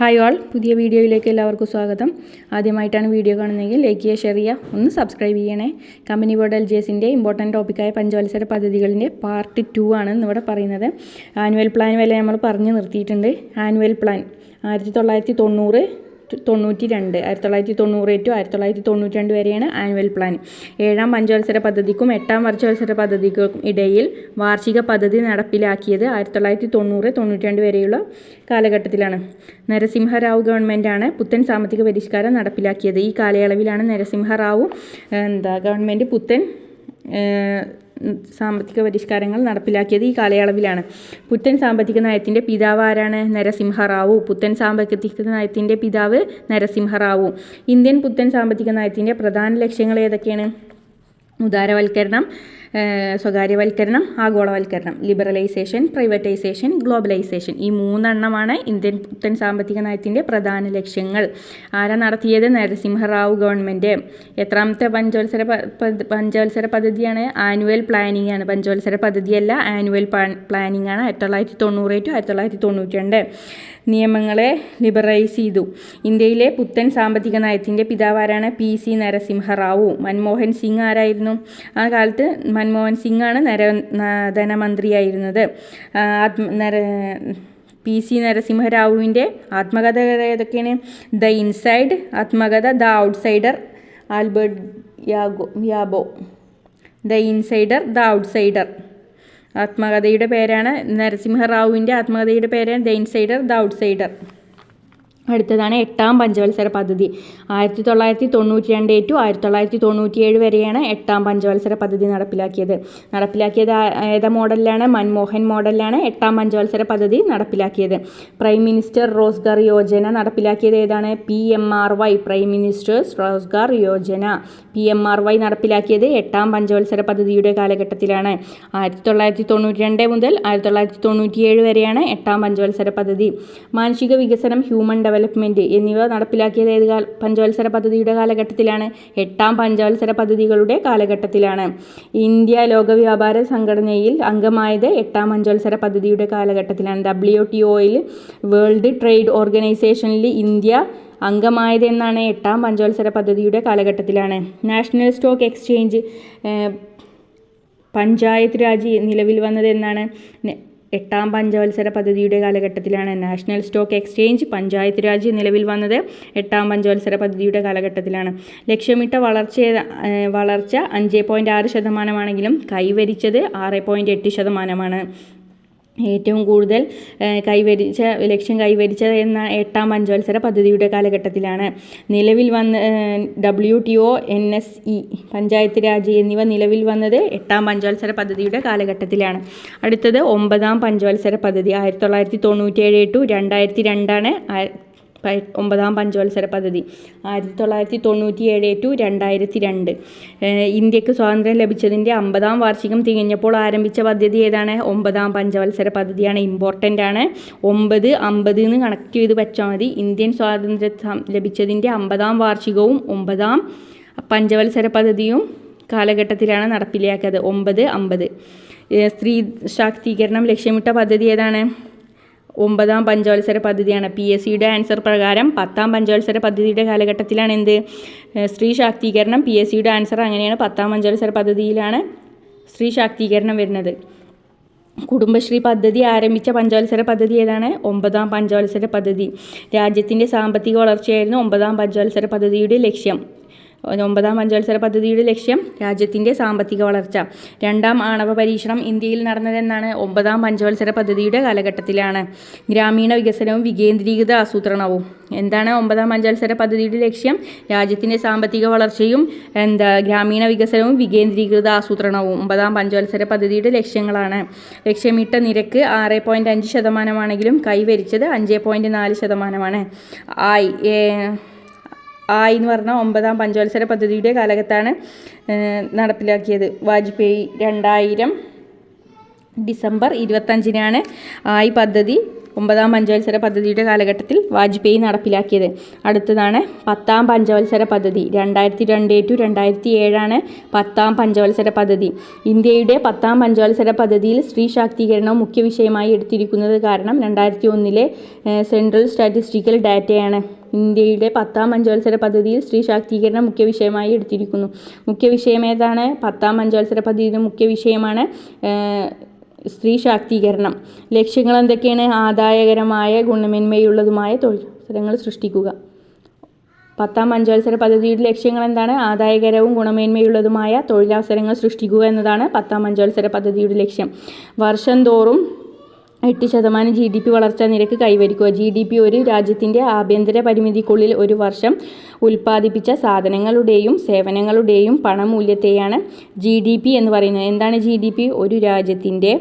Hi all, പുതിയ വീഡിയോയിലേക്ക് എല്ലാവർക്കും സ്വാഗതം. ആദ്യമായിട്ടാണ് വീഡിയോ കാണുന്നതെങ്കിൽ ലൈക്ക് ചെയ്യുക, ഷെയർ ചെയ്യുക, ഒന്ന് സബ്സ്ക്രൈബ് ചെയ്യണേ. കമ്പനി ബോർഡ് LGSൻ്റെ ഇമ്പോർട്ടൻറ്റ് ടോപ്പിക്കായ പഞ്ചവത്സര പദ്ധതികളിൻ്റെ പാർട്ട് 2 ആണ് ഇന്നിവിടെ പറയുന്നത്. ആനുവൽ പ്ലാൻ വരെ നമ്മൾ പറഞ്ഞു നിർത്തിയിട്ടുണ്ട്. ആനുവൽ പ്ലാൻ 1990 1992 to 1992 വരെയാണ് ആനുവൽ പ്ലാൻ. 7ാം പഞ്ചവത്സര പദ്ധതിക്കും 8ാം പഞ്ചവത്സര പദ്ധതിക്കും ഇടയിൽ വാർഷിക പദ്ധതി നടപ്പിലാക്കിയത് 1990-92 വരെയുള്ള കാലഘട്ടത്തിലാണ്. നരസിംഹറാവു ഗവൺമെൻറ്റാണ് പുത്തൻ സാമ്പത്തിക പരിഷ്കാരം നടപ്പിലാക്കിയത്. ഈ കാലയളവിലാണ് നരസിംഹറാവു ഗവൺമെൻറ് പുത്തൻ സാമ്പത്തിക പരിഷ്കാരങ്ങൾ നടപ്പിലാക്കിയത്. ഈ കാലയളവിലാണ്. പുത്തൻ സാമ്പത്തിക നയത്തിൻ്റെ പിതാവ് ആരാണ്? നരസിംഹറാവു. പുത്തൻ സാമ്പത്തിക നയത്തിൻ്റെ പിതാവ് നരസിംഹറാവു. ഇന്ത്യൻ പുത്തൻ സാമ്പത്തിക നയത്തിൻ്റെ പ്രധാന ലക്ഷ്യങ്ങൾ ഏതൊക്കെയാണ്? ഉദാരവൽക്കരണം, സ്വകാര്യവൽക്കരണം, ആഗോളവൽക്കരണം, ലിബറലൈസേഷൻ, പ്രൈവറ്റൈസേഷൻ, ഗ്ലോബലൈസേഷൻ. ഈ 3 എണ്ണമാണ് ഇന്ത്യൻ പുത്തൻ സാമ്പത്തിക നയത്തിൻ്റെ പ്രധാന ലക്ഷ്യങ്ങൾ. ആരാ നടത്തിയത്? നരസിംഹറാവു ഗവൺമെൻറ്. എത്രാമത്തെ പഞ്ചവത്സര പദ്ധതിയാണ്? ആനുവൽ പ്ലാനിംഗ് ആണ്. പഞ്ചവത്സര പദ്ധതിയല്ല, ആനുവൽ പ്ലാനിംഗ് ആണ്. 1990-1992 നിയമങ്ങളെ ലിബറലൈസ് ചെയ്തു. ഇന്ത്യയിലെ പുത്തൻ സാമ്പത്തിക നയത്തിൻ്റെ പിതാവ് ആരാണ്? PC നരസിംഹറാവു. മൻമോഹൻ സിംഗ് ആരായിരുന്നു? ആ കാലത്ത് മൻമോഹൻ സിംഗ് ആണ് ധനമന്ത്രിയായിരുന്നത്. PC നരസിംഹറാവുവിൻ്റെ ആത്മകഥ ഏതൊക്കെയാണ്? ദ ഇൻസൈഡ് ആത്മകഥ, ദ ഔട്ട്സൈഡർ ആൽബർട്ട് യാബോ. ദ ഇൻസൈഡർ, ദ ഔട്ട്സൈഡർ ആത്മകഥയുടെ പേരാണ്. നരസിംഹറാവുവിൻ്റെ ആത്മകഥയുടെ പേരാണ് ദ ഇൻസൈഡർ, ദ ഔട്ട്സൈഡർ. അടുത്തതാണ് 8ാം പഞ്ചവത്സര പദ്ധതി. 1992 to 1997 വരെയാണ് 8ാം പഞ്ചവത്സര പദ്ധതി നടപ്പിലാക്കിയത്. ഏതാ മോഡലിലാണ്? മൻമോഹൻ മോഡലിലാണ് 8ാം പഞ്ചവത്സര പദ്ധതി നടപ്പിലാക്കിയത്. പ്രൈം മിനിസ്റ്റർ റോസ്ഗാർ യോജന നടപ്പിലാക്കിയത് ഏതാണ്? PMRY, prime ministers Rozgar Yojana. PMRY നടപ്പിലാക്കിയത് 8ാം പഞ്ചവത്സര പദ്ധതിയുടെ കാലഘട്ടത്തിലാണ്. 1992 മുതൽ 1997 വരെയാണ് 8ാം പഞ്ചവത്സര പദ്ധതി. മാനുഷിക വികസനം, ഹ്യൂമൻ ഡെവലപ്മെൻറ്റ് എന്നിവ നടപ്പിലാക്കിയത് ഏത് പഞ്ചവത്സര പദ്ധതിയുടെ കാലഘട്ടത്തിലാണ്? 8ാം പഞ്ചവത്സര പദ്ധതികളുടെ കാലഘട്ടത്തിലാണ്. ഇന്ത്യ ലോക വ്യാപാര സംഘടനയിൽ അംഗമായത് 8ാം പഞ്ചവത്സര പദ്ധതിയുടെ കാലഘട്ടത്തിലാണ്. WTOയിൽ, വേൾഡ് ട്രേഡ് ഓർഗനൈസേഷനിൽ ഇന്ത്യ അംഗമായത് എന്നാണ്? 8ാം പഞ്ചവത്സര പദ്ധതിയുടെ കാലഘട്ടത്തിലാണ്. National stock exchange, panchayat Raj നിലവിൽ വന്നത് എന്നാണ്? 8ാം പഞ്ചവത്സര പദ്ധതിയുടെ കാലഘട്ടത്തിലാണ്. National stock exchange, panchayat Raj നിലവിൽ വന്നത് 8ാം പഞ്ചവത്സര പദ്ധതിയുടെ കാലഘട്ടത്തിലാണ്. ലക്ഷ്യമിട്ട വളർച്ച 5.6% കൈവരിച്ചത് 6.8%. ഏറ്റവും കൂടുതൽ ലക്ഷ്യം കൈവരിച്ചത് എന്ന 8ാം പഞ്ചവത്സര പദ്ധതിയുടെ കാലഘട്ടത്തിലാണ്. നിലവിൽ വന്ന WTO, NSE, പഞ്ചായത്ത് രാജ് എന്നിവ നിലവിൽ വന്നത് 8ാം പഞ്ചവത്സര പദ്ധതിയുടെ കാലഘട്ടത്തിലാണ്. അടുത്തത് 9ാം പഞ്ചവത്സര പദ്ധതി. 1997 to 2002 ആണ് 9ാം പഞ്ചവത്സര പദ്ധതി. 1997 to 2002. ഇന്ത്യക്ക് സ്വാതന്ത്ര്യം ലഭിച്ചതിൻ്റെ 50ാം വാർഷികം തികഞ്ഞപ്പോൾ ആരംഭിച്ച പദ്ധതി ഏതാണ്? 9ാം പഞ്ചവത്സര പദ്ധതിയാണ്. ഇമ്പോർട്ടൻ്റ് ആണ്. 9, 50 എന്ന് കണക്ട് ചെയ്ത് വെച്ചാൽ മതി. ഇന്ത്യൻ സ്വാതന്ത്ര്യം ലഭിച്ചതിൻ്റെ 50ാം വാർഷികവും 9ാം പഞ്ചവത്സര പദ്ധതിയും കാലഘട്ടത്തിലാണ് നടപ്പിലാക്കിയത്. 9, 50. സ്ത്രീ ശാക്തീകരണം ലക്ഷ്യമിട്ട പദ്ധതി ഏതാണ്? 9ാം പഞ്ചവത്സര പദ്ധതിയാണ്. PSCയുടെ ആൻസർ പ്രകാരം 10ാം പഞ്ചവത്സര പദ്ധതിയുടെ കാലഘട്ടത്തിലാണ് എന്ത്? സ്ത്രീ ശാക്തീകരണം. PSCയുടെ ആൻസർ അങ്ങനെയാണ്. 10ാം പഞ്ചവത്സര പദ്ധതിയിലാണ് സ്ത്രീ ശാക്തീകരണം വരുന്നത്. കുടുംബശ്രീ പദ്ധതി ആരംഭിച്ച പഞ്ചവത്സര പദ്ധതി ഏതാണ്? 9ാം പഞ്ചവത്സര പദ്ധതി. രാജ്യത്തിൻ്റെ സാമ്പത്തിക വളർച്ചയായിരുന്നു 9ാം പഞ്ചവത്സര പദ്ധതിയുടെ ലക്ഷ്യം. 9ാം പഞ്ചവത്സര പദ്ധതിയുടെ ലക്ഷ്യം രാജ്യത്തിൻ്റെ സാമ്പത്തിക വളർച്ച. 2ാം ആണവ പരീക്ഷണം ഇന്ത്യയിൽ നടന്നതെന്നാണ്? 9ാം പഞ്ചവത്സര പദ്ധതിയുടെ കാലഘട്ടത്തിലാണ്. ഗ്രാമീണ വികസനവും വികേന്ദ്രീകൃത ആസൂത്രണവും. എന്താണ് 9ാം പഞ്ചവത്സര പദ്ധതിയുടെ ലക്ഷ്യം? രാജ്യത്തിൻ്റെ സാമ്പത്തിക വളർച്ചയും ഗ്രാമീണ വികസനവും വികേന്ദ്രീകൃത ആസൂത്രണവും 9ാം പഞ്ചവത്സര പദ്ധതിയുടെ ലക്ഷ്യങ്ങളാണ്. ലക്ഷ്യമിട്ട നിരക്ക് 6.5% കൈവരിച്ചത് 5.4%. എന്ന് പറഞ്ഞാൽ 9ാം പഞ്ചവത്സര പദ്ധതിയുടെ കാലഘട്ടത്താണ് നടപ്പിലാക്കിയത്. വാജ്പേയി ഡിസംബർ 25-നാണ് ഈ പദ്ധതി 9ാം പഞ്ചവത്സര പദ്ധതിയുടെ കാലഘട്ടത്തിൽ വാജ്പേയി നടപ്പിലാക്കിയത്. അടുത്തതാണ് 10ാം പഞ്ചവത്സര പദ്ധതി. 2002 to 2007 10ാം പഞ്ചവത്സര പദ്ധതി. ഇന്ത്യയുടെ 10ാം പഞ്ചവത്സര പദ്ധതിയിൽ സ്ത്രീ ശാക്തീകരണം മുഖ്യ വിഷയമായി എടുത്തിരിക്കുന്നത് കാരണം 2001 സെൻട്രൽ സ്റ്റാറ്റിസ്റ്റിക്കൽ ഡാറ്റയാണ്. ഇന്ത്യയുടെ 10ാം പഞ്ചവത്സര പദ്ധതിയിൽ സ്ത്രീ ശാക്തീകരണം മുഖ്യ വിഷയമായി എടുത്തിരിക്കുന്നു. മുഖ്യ വിഷയം ഏതാണ്? 10ാം പഞ്ചവത്സര പദ്ധതിയുടെ മുഖ്യ വിഷയമാണ് സ്ത്രീ ശാക്തീകരണം. ലക്ഷ്യങ്ങൾ എന്തൊക്കെയാണ്? ആദായകരമായ ഗുണമേന്മയുള്ളതുമായ തൊഴിലവസരങ്ങൾ സൃഷ്ടിക്കുക. 10ാം പഞ്ചവത്സര പദ്ധതിയുടെ ലക്ഷ്യങ്ങൾ എന്താണ്? ആദായകരവും ഗുണമേന്മയുള്ളതുമായ തൊഴിലവസരങ്ങൾ സൃഷ്ടിക്കുക എന്നതാണ് 10ാം പഞ്ചവത്സര പദ്ധതിയുടെ ലക്ഷ്യം. വർഷം തോറും 8% GDP വളർച്ചാ നിരക്ക് കൈവരിക്കുക. GDP ഒരു രാജ്യത്തിൻ്റെ ആഭ്യന്തര പരിമിതിക്കുള്ളിൽ ഒരു വർഷം ഉൽപ്പാദിപ്പിച്ച സാധനങ്ങളുടെയും സേവനങ്ങളുടെയും പണമൂല്യത്തെയാണ് GDP എന്ന് പറയുന്നത്. എന്താണ് GDP? ഒരു രാജ്യത്തിൻ്റെ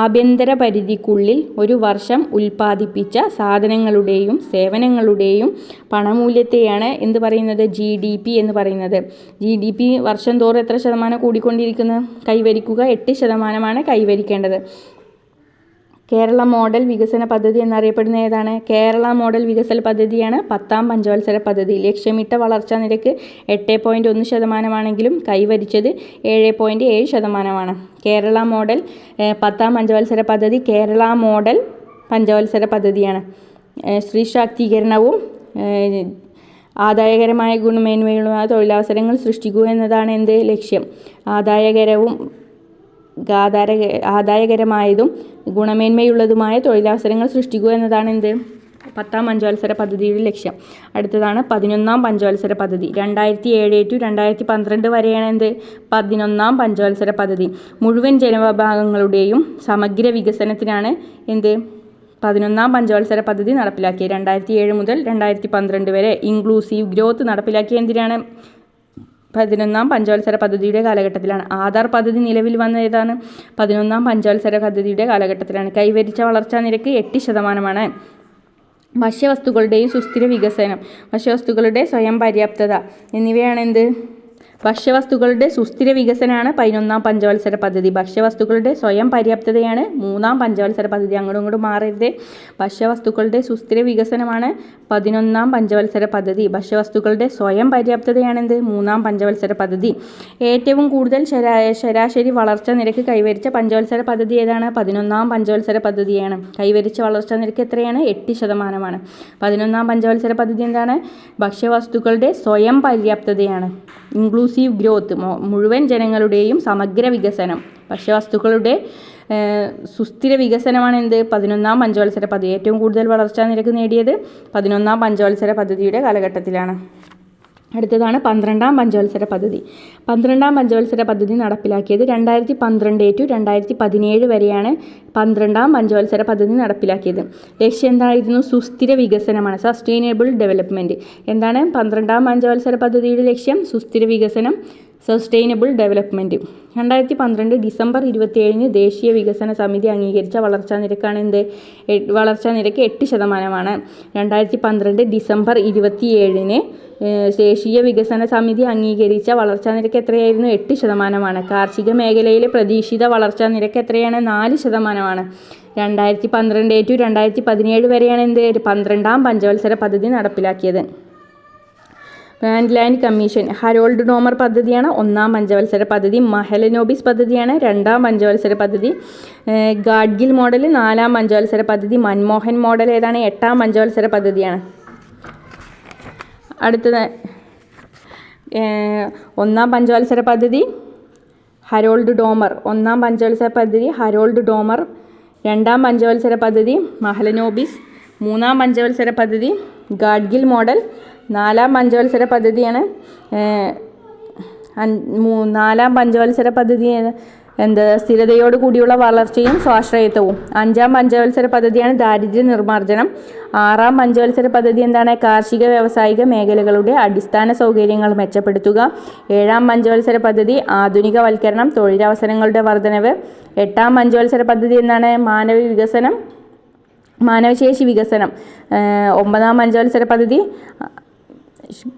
ആഭ്യന്തര പരിധിക്കുള്ളിൽ ഒരു വർഷം ഉൽപ്പാദിപ്പിച്ച സാധനങ്ങളുടെയും സേവനങ്ങളുടെയും പണമൂല്യത്തെയാണ് എന്ത് പറയുന്നത്? GDP എന്ന് പറയുന്നത്. GDP വർഷം തോറും എത്ര ശതമാനം കൂടിക്കൊണ്ടിരിക്കുന്നത്? കൈവരിക്കുക 8% കൈവരിക്കേണ്ടത്. കേരള മോഡൽ വികസന പദ്ധതി എന്നറിയപ്പെടുന്ന ഏതാണ്? കേരള മോഡൽ വികസന പദ്ധതിയാണ് 10ാം പഞ്ചവത്സര പദ്ധതി. ലക്ഷ്യമിട്ട വളർച്ചാ നിരക്ക് 8.1% കൈവരിച്ചത് 7.7%. കേരള മോഡൽ 10ാം പഞ്ചവത്സര പദ്ധതി കേരള മോഡൽ പഞ്ചവത്സര പദ്ധതിയാണ്. സ്ത്രീ ശാക്തീകരണവും ആദായകരമായ ഗുണമേന്മയുള്ളതുമായ തൊഴിലവസരങ്ങൾ സൃഷ്ടിക്കുക എന്നതാണ് എന്ത് ലക്ഷ്യം. ആദായകരമായതും ഗുണമേന്മയുള്ളതുമായ തൊഴിലവസരങ്ങൾ സൃഷ്ടിക്കുക എന്നതാണ് എന്ത് 10ാം പഞ്ചവത്സര പദ്ധതിയുടെ ലക്ഷ്യം. അടുത്തതാണ് 11ാം പഞ്ചവത്സര പദ്ധതി. 2007 to 2012 വരെയാണ് എന്ത് 11ാം പഞ്ചവത്സര പദ്ധതി. മുഴുവൻ ജനവിഭാഗങ്ങളുടെയും സമഗ്ര വികസനത്തിനാണ് എന്ത് 11ാം പഞ്ചവത്സര പദ്ധതി നടപ്പിലാക്കിയത്. 2007 മുതൽ 2012 വരെ ഇൻക്ലൂസീവ് ഗ്രോത്ത് നടപ്പിലാക്കിയ എന്തിനാണ്? 11ാം പഞ്ചവത്സര പദ്ധതിയുടെ കാലഘട്ടത്തിലാണ്. ആധാർ പദ്ധതി നിലവിൽ വന്ന ഏതാണ്? 11ാം പഞ്ചവത്സര പദ്ധതിയുടെ കാലഘട്ടത്തിലാണ്. കൈവരിച്ച വളർച്ചാ നിരക്ക് 8%. ഭക്ഷ്യവസ്തുക്കളുടെയും സുസ്ഥിര വികസനം, ഭക്ഷ്യവസ്തുക്കളുടെ സ്വയം പര്യാപ്തത എന്നിവയാണ് എന്ത്? ഭക്ഷ്യവസ്തുക്കളുടെ സുസ്ഥിര വികസനമാണ് 11ാം പഞ്ചവത്സര പദ്ധതി. ഭക്ഷ്യവസ്തുക്കളുടെ സ്വയം പര്യാപ്തതയാണ് 3ാം പഞ്ചവത്സര പദ്ധതി. അങ്ങോട്ടും ഇങ്ങോട്ടും മാറരുത്. ഭക്ഷ്യവസ്തുക്കളുടെ സുസ്ഥിര വികസനമാണ് 11ാം പഞ്ചവത്സര പദ്ധതി. ഭക്ഷ്യവസ്തുക്കളുടെ സ്വയം പര്യാപ്തതയാണ് എന്ത്? 3ാം പഞ്ചവത്സര പദ്ധതി. ഏറ്റവും കൂടുതൽ ശരാശരി വളർച്ചാ നിരക്ക് കൈവരിച്ച പഞ്ചവത്സര പദ്ധതി ഏതാണ്? 11ാം പഞ്ചവത്സര പദ്ധതിയാണ്. കൈവരിച്ച വളർച്ചാ നിരക്ക് എത്രയാണ്? 8%. 11ാം പഞ്ചവത്സര പദ്ധതി എന്താണ്? ഭക്ഷ്യവസ്തുക്കളുടെ സ്വയം പര്യാപ്തതയാണ്. ഇൻക്ലൂസീവ് ഗ്രോത്ത്, മുഴുവൻ ജനങ്ങളുടെയും സമഗ്ര വികസനം. ഭക്ഷ്യവസ്തുക്കളുടെ സുസ്ഥിര വികസനമാണ് എന്ത്? 11ാം പഞ്ചവത്സര പദ്ധതി. ഏറ്റവും കൂടുതൽ വളർച്ചാ നിരക്ക് നേടിയത് 11ാം പഞ്ചവത്സര പദ്ധതിയുടെ കാലഘട്ടത്തിലാണ്. അടുത്തതാണ് 12ാം പഞ്ചവത്സര പദ്ധതി. 12ാം പഞ്ചവത്സര പദ്ധതി നടപ്പിലാക്കിയത് 2012 to 2017 വരെയാണ് 12ാം പഞ്ചവത്സര പദ്ധതി നടപ്പിലാക്കിയത്. ലക്ഷ്യം എന്തായിരുന്നു? സുസ്ഥിര വികസനമാണ്. Sustainable development. എന്താണ് 12ാം പഞ്ചവത്സര പദ്ധതിയുടെ ലക്ഷ്യം? സുസ്ഥിര വികസനം, സസ്റ്റൈനബിൾ ഡെവലപ്മെൻറ്റ്. 2012 ഡിസംബർ 27 ദേശീയ വികസന സമിതി അംഗീകരിച്ച വളർച്ചാ നിരക്കാണ് എന്ത്? വളർച്ചാ നിരക്ക് 8%. 2012 ഡിസംബർ 27 ദേശീയ വികസന സമിതി അംഗീകരിച്ച വളർച്ചാ നിരക്ക് എത്രയായിരുന്നു? 8%. കാർഷിക മേഖലയിലെ പ്രതീക്ഷിത വളർച്ചാ നിരക്ക് എത്രയാണ്? 4%. 2012 to 2017 വരെയാണ് എന്ത് 12ാം പഞ്ചവത്സര പദ്ധതി നടപ്പിലാക്കിയത്. ലാൻഡ് കമ്മീഷൻ, ഹരോൾഡ് ഡോമർ പദ്ധതിയാണ് 1ാം പഞ്ചവത്സര പദ്ധതി. മഹലനോബിസ് പദ്ധതിയാണ് 2ാം പഞ്ചവത്സര പദ്ധതി. ഗാഡ്ഗിൽ മോഡൽ 4ാം പഞ്ചവത്സര പദ്ധതി. മൻമോഹൻ മോഡൽ ഏതാണ്? 8ാം പഞ്ചവത്സര പദ്ധതിയാണ്. അടുത്തത് 1ാം പഞ്ചവത്സര പദ്ധതി ഹരോൾഡ് ഡോമർ. 1ാം പഞ്ചവത്സര പദ്ധതി ഹരോൾഡ് ഡോമർ. 2ാം പഞ്ചവത്സര പദ്ധതി മഹലനോബിസ്. 3ാം പഞ്ചവത്സര പദ്ധതി ഗാഡ്ഗിൽ മോഡൽ. 4ാം പഞ്ചവത്സര പദ്ധതിയാണ് 4ാം പഞ്ചവത്സര പദ്ധതി സ്ഥിരതയോട് കൂടിയുള്ള വളർച്ചയും സ്വാശ്രയത്വവും. 5ാം പഞ്ചവത്സര പദ്ധതിയാണ് ദാരിദ്ര്യ നിർമ്മാർജ്ജനം. 6ാം പഞ്ചവത്സര പദ്ധതി എന്താണ്? കാർഷിക വ്യാവസായിക മേഖലകളുടെ അടിസ്ഥാന സൗകര്യങ്ങൾ മെച്ചപ്പെടുത്തുക. 7ാം പഞ്ചവത്സര പദ്ധതി ആധുനികവൽക്കരണം, തൊഴിലവസരങ്ങളുടെ വർധനവ്. 8ാം പഞ്ചവത്സര പദ്ധതി എന്താണ്? മാനവശേഷി വികസനം. 9ാം പഞ്ചവത്സര പദ്ധതി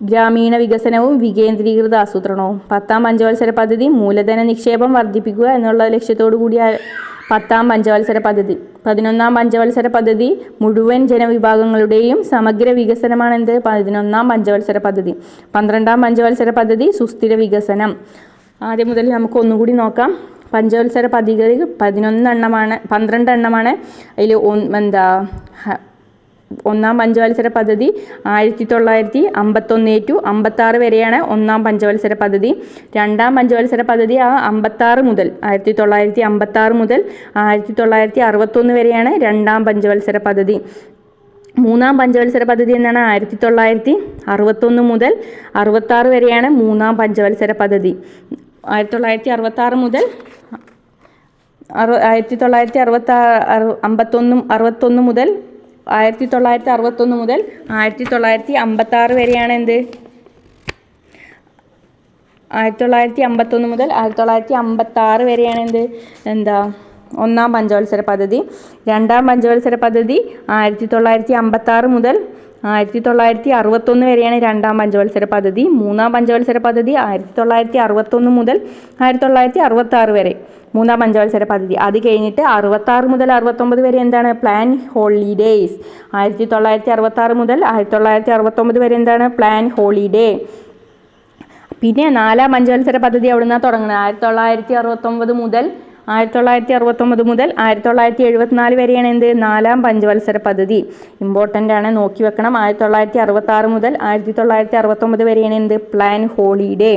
ഗ്രാമീണ വികസനവും വികേന്ദ്രീകൃത ആസൂത്രണവും. 10ാം പഞ്ചവത്സര പദ്ധതി മൂലധന നിക്ഷേപം വർദ്ധിപ്പിക്കുക എന്നുള്ള ലക്ഷ്യത്തോടു കൂടി 10ാം പഞ്ചവത്സര പദ്ധതി. 11ാം പഞ്ചവത്സര പദ്ധതി മുഴുവൻ ജനവിഭാഗങ്ങളുടെയും സമഗ്ര വികസനമാണെന്ത്? 11ാം പഞ്ചവത്സര പദ്ധതി. 12ാം പഞ്ചവത്സര പദ്ധതി സുസ്ഥിര വികസനം. ആദ്യം മുതൽ നമുക്ക് ഒന്നുകൂടി നോക്കാം. പഞ്ചവത്സര പദ്ധതികൾ 12 എണ്ണമാണ്. അതിൽ ഒന്നാം പഞ്ചവത്സര പദ്ധതി 1951 to 56 വരെയാണ് ഒന്നാം പഞ്ചവത്സര പദ്ധതി. രണ്ടാം പഞ്ചവത്സര പദ്ധതി 1956 മുതൽ 1961 വരെയാണ് രണ്ടാം പഞ്ചവത്സര പദ്ധതി. മൂന്നാം പഞ്ചവത്സര പദ്ധതി എന്നാണ് 1961 മുതൽ 66 വരെയാണ് മൂന്നാം പഞ്ചവത്സര പദ്ധതി. 1961 മുതൽ 1961 മുതൽ 1956 വരെയാണ് എന്ത്? 1951 മുതൽ 1956 വരെയാണ് എന്ത്? ഒന്നാം പഞ്ചവത്സര പദ്ധതി. രണ്ടാം പഞ്ചവത്സര പദ്ധതി 1956 മുതൽ 1961 വരെയാണ് രണ്ടാം പഞ്ചവത്സര പദ്ധതി. മൂന്നാം പഞ്ചവത്സര പദ്ധതി 1961 മുതൽ 1966 വരെ മൂന്നാം പഞ്ചവത്സര പദ്ധതി. അത് കഴിഞ്ഞിട്ട് 66 മുതൽ 69 വരെ എന്താണ്? Plan holidays. 1966 മുതൽ 1969 വരെ എന്താണ്? Plan holiday. പിന്നെ നാലാം പഞ്ചവത്സര പദ്ധതി എവിടെ നിന്നാണ് തുടങ്ങുന്നത്? 1969 മുതൽ 1974 വരെയാണ് എന്ത്? നാലാം പഞ്ചവത്സര പദ്ധതി. ഇമ്പോർട്ടൻ്റ് ആണ്, നോക്കി വെക്കണം. 1966 മുതൽ 1969 വരെയാണ് എന്ത്? Plan holiday.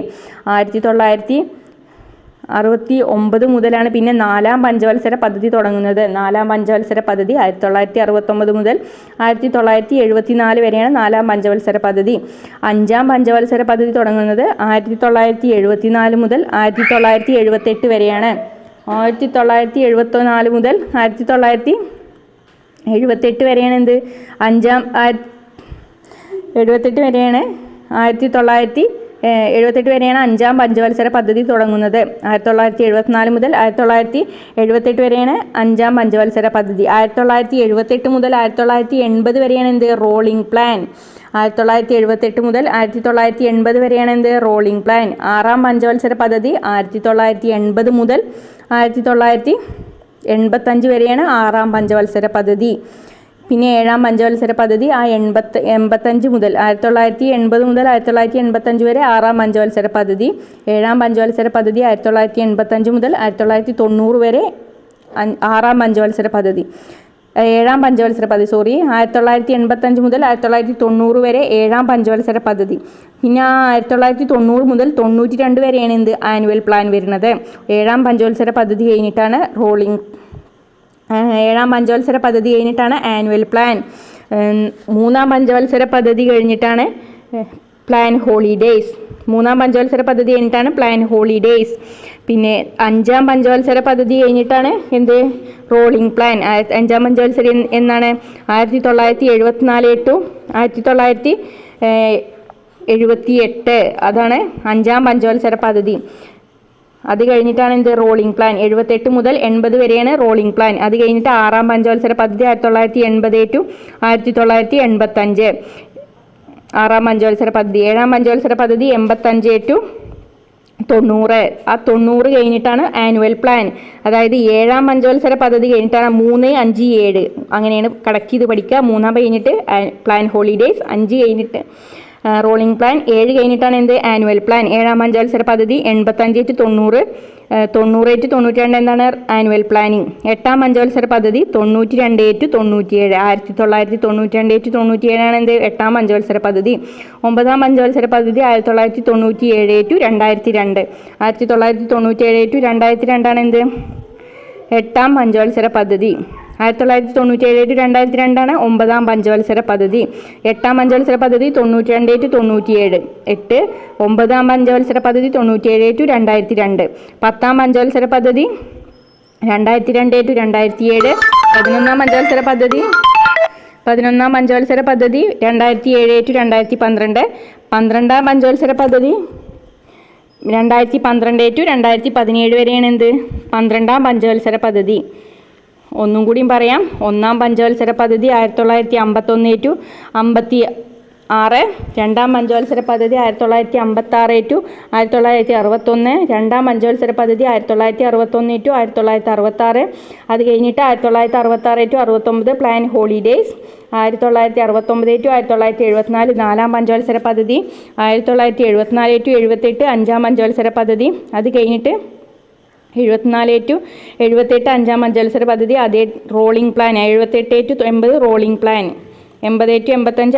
1969 മുതലാണ് പിന്നെ നാലാം പഞ്ചവത്സര പദ്ധതി തുടങ്ങുന്നത്. നാലാം പഞ്ചവത്സര പദ്ധതി 1969 മുതൽ 1974 വരെയാണ് നാലാം പഞ്ചവത്സര പദ്ധതി. അഞ്ചാം പഞ്ചവത്സര പദ്ധതി തുടങ്ങുന്നത് 1974 മുതൽ 1978 വരെയാണ്. 1974 മുതൽ 1978 വരെയാണ് എന്ത്? 1978 വരെയാണ് അഞ്ചാം പഞ്ചവത്സര പദ്ധതി തുടങ്ങുന്നത്. 1974 മുതൽ 1978 വരെയാണ് അഞ്ചാം പഞ്ചവത്സര പദ്ധതി. 1978 മുതൽ 1980 വരെയാണ് എന്ത്? Rolling plan. 1978 മുതൽ 1980 വരെയാണ് എന്ത്? Rolling plan. ആറാം പഞ്ചവത്സര പദ്ധതി 1980 മുതൽ 1985 വരെയാണ് ആറാം പഞ്ചവത്സര പദ്ധതി. പിന്നെ ഏഴാം പഞ്ചവത്സര പദ്ധതി 85 മുതൽ 1980 മുതൽ 1985 വരെ ആറാം പഞ്ചവത്സര പദ്ധതി. ഏഴാം പഞ്ചവത്സര പദ്ധതി 1985 മുതൽ 1990 വരെ ആറാം പഞ്ചവത്സര പദ്ധതി. 1985 മുതൽ 1990 വരെ ഏഴാം പഞ്ചവത്സര പദ്ധതി. പിന്നെ 1990 മുതൽ 92 വരെയാണ് എന്ത്? ആനുവൽ പ്ലാൻ വരുന്നത്. ഏഴാം പഞ്ചവത്സര പദ്ധതി കഴിഞ്ഞിട്ടാണ് ആനുവൽ പ്ലാൻ. മൂന്നാം പഞ്ചവത്സര പദ്ധതി കഴിഞ്ഞിട്ടാണ് പ്ലാൻ ഹോളിഡേയ്സ്. പിന്നെ അഞ്ചാം പഞ്ചവത്സര പദ്ധതി കഴിഞ്ഞിട്ടാണ് എന്ത്? Rolling plan. അഞ്ചാം പഞ്ചവത്സരം എന്നാണ്? 1974 to 1978. അതാണ് അഞ്ചാം പഞ്ചവത്സര പദ്ധതി. അത് കഴിഞ്ഞിട്ടാണ് എന്ത്? Rolling plan. 78 മുതൽ 80 വരെയാണ് റോളിംഗ് പ്ലാൻ. അത് കഴിഞ്ഞിട്ട് ആറാം പഞ്ചവത്സര പദ്ധതി 1980 to 1985 ആറാം പഞ്ചവത്സര പദ്ധതി. ഏഴാം പഞ്ചവത്സര പദ്ധതി 85 to 90. ആ 90 കഴിഞ്ഞിട്ടാണ് ആനുവൽ പ്ലാൻ. അതായത് ഏഴാം പഞ്ചവത്സര പദ്ധതി കഴിഞ്ഞിട്ടാണ് 3, 5, 7 അങ്ങനെയാണ് കണക്ട് ചെയ്ത് പഠിക്കുക. 3 കഴിഞ്ഞിട്ട് പ്ലാൻ ഹോളിഡേയ്സ്, 5 കഴിഞ്ഞിട്ട് റോളിംഗ് പ്ലാൻ, 7 കഴിഞ്ഞിട്ടാണ് എന്ത്? Annual plan. ഏഴാം പഞ്ചവത്സര പദ്ധതി 85 to 90, 90 to 92 എന്താണ്? Annual planning. എട്ടാം പഞ്ചവത്സര പദ്ധതി 92 to 97, 1992 to 97 ആണ് എന്ത്? എട്ടാം പഞ്ചവത്സര പദ്ധതി. ഒമ്പതാം പഞ്ചവത്സര പദ്ധതി 1997 to 2002, 1997 to 2002 ആണ് എന്ത്? എട്ടാം പഞ്ചവത്സര പദ്ധതി. 1997 to 2002 ആണ് ഒമ്പതാം പഞ്ചവത്സര പദ്ധതി. എട്ടാം പഞ്ചവത്സര പദ്ധതി 92 to 97, 8. ഒമ്പതാം പഞ്ചവത്സര പദ്ധതി 97 to 2002. പത്താം പഞ്ചവത്സര പദ്ധതി 2002 to 2007. 11ാം പഞ്ചവത്സര പദ്ധതി 2007 to 2012. 12ാം പഞ്ചവത്സര പദ്ധതി 2012 to 2017 വരെയാണ് എന്ത്? 12ാം പഞ്ചവത്സര പദ്ധതി. ഒന്നും കൂടിയും പറയാം. ഒന്നാം പഞ്ചവത്സര പദ്ധതി 1951 to 6. രണ്ടാം പഞ്ചവത്സര പദ്ധതി 1956 ടു 1961. രണ്ടാം പഞ്ചവത്സര പദ്ധതി 1961 ടു 1966. അത് കഴിഞ്ഞിട്ട് 1966 ടു 69 പ്ലാൻ ഹോളിഡേയ്സ്. 1969 ടു 1974 നാലാം പഞ്ചവത്സര പദ്ധതി. 1974 ടു 78 അഞ്ചാം പഞ്ചവത്സര പദ്ധതി. അത് കഴിഞ്ഞിട്ട് 74 ടു 78 അഞ്ചാം പഞ്ചവത്സര പദ്ധതി. അതേ rolling plan. 78 to 80 rolling plan. 80 to 85